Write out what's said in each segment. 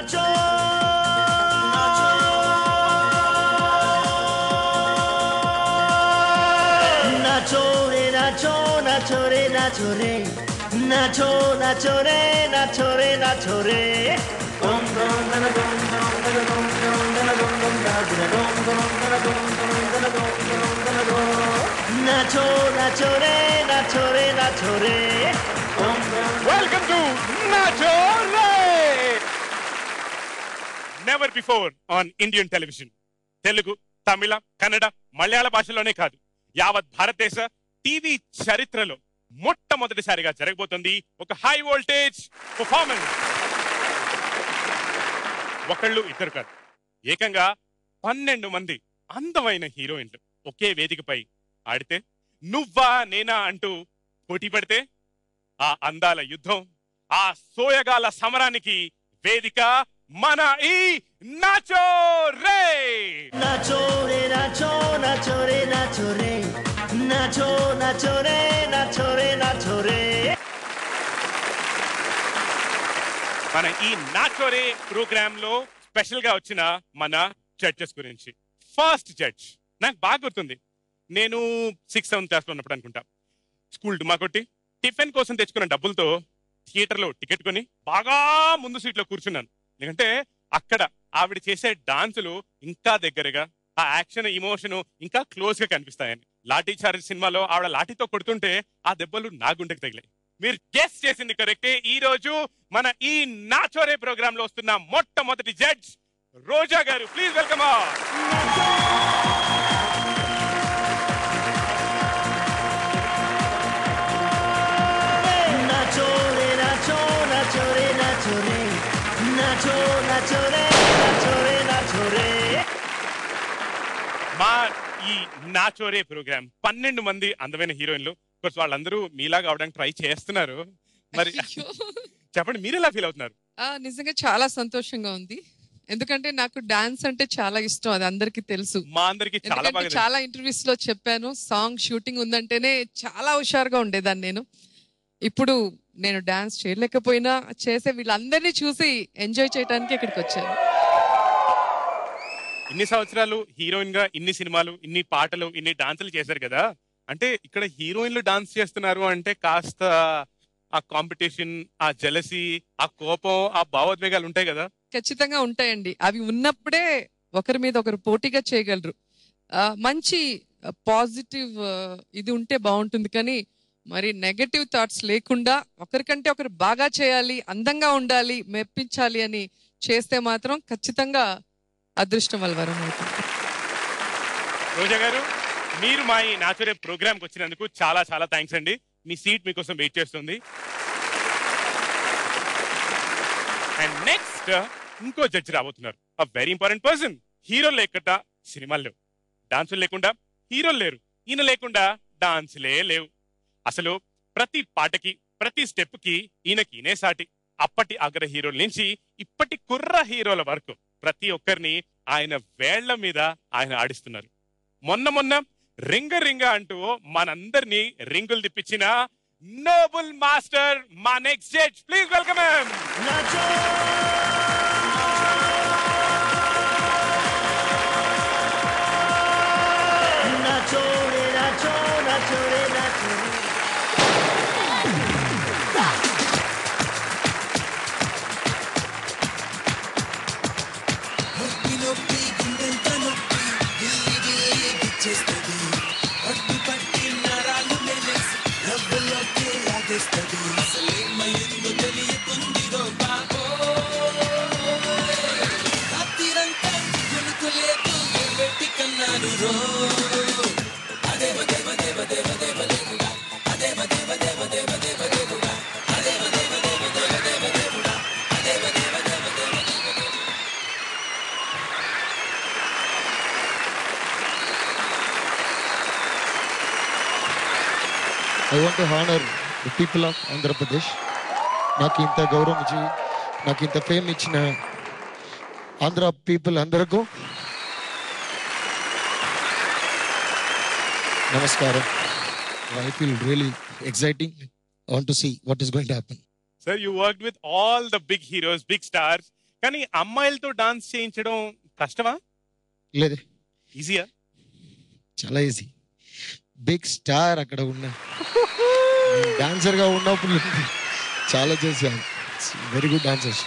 nacho, nacho re, nacho, nacho re, nacho re, nacho, nacho re, nacho re, nacho re. Dum dum dum dum dum dum dum dum dum dum nacho, nacho re, nacho re, nacho re. Welcome to Nacho Re! Never before on Indian television. Telugu, Tamil, Kannada, Malayalam భాషలోనే కాదు యావత్ భారతదేశ TV చరిత్రలో మొట్టమొదటిసారిగా జరగబోతుంది ఒక high voltage performance. ఒకళ్ళు ఇద్దరు కాదు, ఏకంగా 12 మంది అందమైన హీరోయిన్లు ఒకే వేదికపై ఆడితే నువ్వా నేనా అంటూ పోటీ పడితే ఆ అందాల యుద్ధం, ఆ సోయగాల సమరానికి వేదిక మన ఈ నాచో రే. నాచో రే, నాచో, నాచో రే, నాచో రే, నాచో, నాచో రే, నాచో రే, నాచో రే. మన ఈ నాచో రే ప్రోగ్రామ్ లో స్పెషల్ గా వచ్చిన మన జడ్జెస్ గురించి. ఫస్ట్ జడ్జ్ నాకు బాగా గుర్తుంది. నేను 6th 7th క్లాస్ లో ఉన్నప్పుడు అనుకుంటా, స్కూల్ డుమా కొట్టి టిఫిన్ కోసం తెచ్చుకున్న డబ్బులతో థియేటర్ లో టికెట్ కొని బాగా ముందు సీట్ లో కూర్చున్నాను. ఎందుకంటే అక్కడ ఆవిడ చేసే డాన్సులు ఇంకా దగ్గరగా, ఆ యాక్షన్ ఇమోషన్ ఇంకా క్లోజ్ గా కనిపిస్తాయని. లాఠీ చార్జ్ సినిమాలో ఆవిడ లాఠీతో కొడుతుంటే ఆ దెబ్బలు నా గుండెకి తగిలాయి. మీరు గెస్ చేసింది కరెక్టే. ఈ రోజు మన ఈ నాచోరే ప్రోగ్రామ్ లో వస్తున్న మొట్టమొదటి జడ్జ్ రోజా గారు. Please welcome. మా ఈ నాచోరే ప్రోగ్రామ్ 12 మంది అందమైన హీరోయిన్లు. వాళ్ళందరూ మీలాగా అవడానికి ట్రై చేస్తున్నారు. మరి చెప్పండి, మీరు ఎలా ఫీల్ అవుతున్నారు? నిజంగా చాలా సంతోషంగా ఉంది. ఎందుకంటే నాకు డాన్స్ అంటే చాలా ఇష్టం, అది అందరికి తెలుసు. మా అందరికి చాలా ఇంటర్వ్యూస్ లో చెప్పాను, సాంగ్ షూటింగ్ ఉందంటేనే చాలా హుషారుగా ఉండేదాన్ని నేను. ఇప్పుడు నేను డాన్స్ చేయలేకపోయినా చేసే వీళ్ళందరినీ చూసి ఎంజాయ్ చేయడానికి ఇక్కడికి వచ్చాను. ఇన్ని సంవత్సరాలు హీరోయిన్ గా ఇన్ని సినిమాలు, ఇన్ని పాటలు, ఇన్ని డాన్సులు చేశారు కదా, అంటే ఇక్కడ హీరోయిన్లు డాన్స్ చేస్తున్నారు అంటే కాస్త ఆ కాంపిటీషన్, ఆ జెలసీ, ఆ కోపం, ఆ భావోద్వేగాలు ఉంటాయి కదా? ఖచ్చితంగా ఉంటాయండి. అవి ఉన్నప్పుడే ఒకరి మీద ఒకరు పోటీగా చేయగలరు. మంచి పాజిటివ్ ఇది ఉంటే బాగుంటుంది, కానీ మరి నెగటివ్ థాట్స్ లేకుండా ఒకరికంటే ఒకరు బాగా చేయాలి, అందంగా ఉండాలి, మెప్పించాలి అని చేస్తే మాత్రం ఖచ్చితంగా అదృష్టం వల్ల వరం అవుతుంది. రోజా గారు, మీరు మా ఈ నాచోరే ప్రోగ్రామ్కి వచ్చినందుకు చాలా చాలా థ్యాంక్స్ అండి. మీ సీట్ మీకోసం వెయిట్ చేస్తుంది. అండ్ నెక్స్ట్ ఇంకో జడ్జి రాబోతున్నారు. A very important person. హీరోలు లేకుండా సినిమాలు లేవు, డాన్సులు లేకుండా హీరోలు లేరు, ఈయన లేకుండా డాన్సులే లేవు. అసలు ప్రతి పాటకి, ప్రతి స్టెప్ కి ఈయనకి సాటి. అప్పటి అగ్ర హీరోల నుంచి ఇప్పటి కుర్ర హీరోల వరకు ప్రతి ఒక్కరిని ఆయన వేళ్ల మీద ఆయన ఆడిస్తున్నారు. మొన్న రింగ రింగ అంటూ మనందరినీ రింగులు తిప్పించిన నోబుల్ మాస్టర్ మా next judge. Please welcome him. I want to honor the people of Andhra Pradesh. నాకు ఇంత గౌరవం ఇచ్చి, నాకు ఇంత ఫేమ్ ఇచ్చిన ఆంధ్ర పీపుల్ అందరికీ నమస్కారం. I feel really exciting. I want to see what is going to happen. Sir, you worked with all the big heroes, big stars. కానీ అమ్మాయిలతో డాన్స్ చేయించడం కష్టమా, లేదు, ఈజీయా? చాలా ఈజీ. బిగ్ స్టార్ అక్కడ ఉన్నా, డాన్సర్ గా ఉన్నప్పుడు చాలా చేశాను. Very good dancers.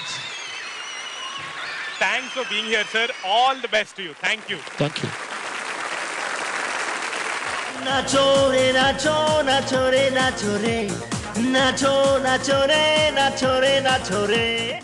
Thanks for being here sir. All the best to you. Thank you. Thank you. nacho re nacho nacho re nacho re nacho nacho re nacho re nacho re